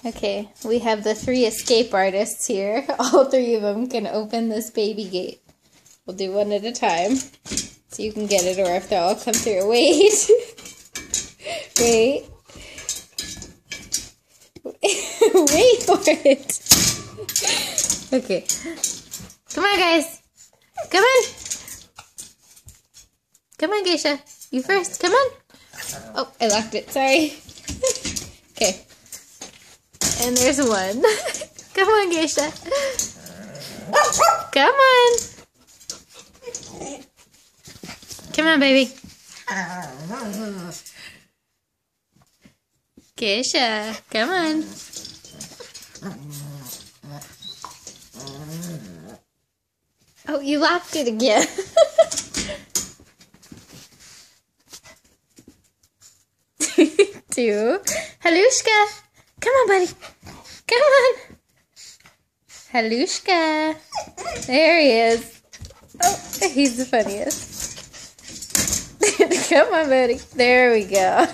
Okay, we have the 3 escape artists here. All 3 of them can open this baby gate. We'll do one at a time, so you can get it, or if they'll all come through. Wait. Wait. Wait for it. Okay. Come on, guys. Come on. Come on, Geisha. You first. Come on. Oh, I locked it. Sorry. Okay. And there's one. Come on, Geisha. Come on. Come on, baby. Geisha, come on. Oh, you locked it again. 2. Helushka. Come on, buddy. Come on. Helushka. There he is. Oh, he's the funniest. Come on, buddy. There we go.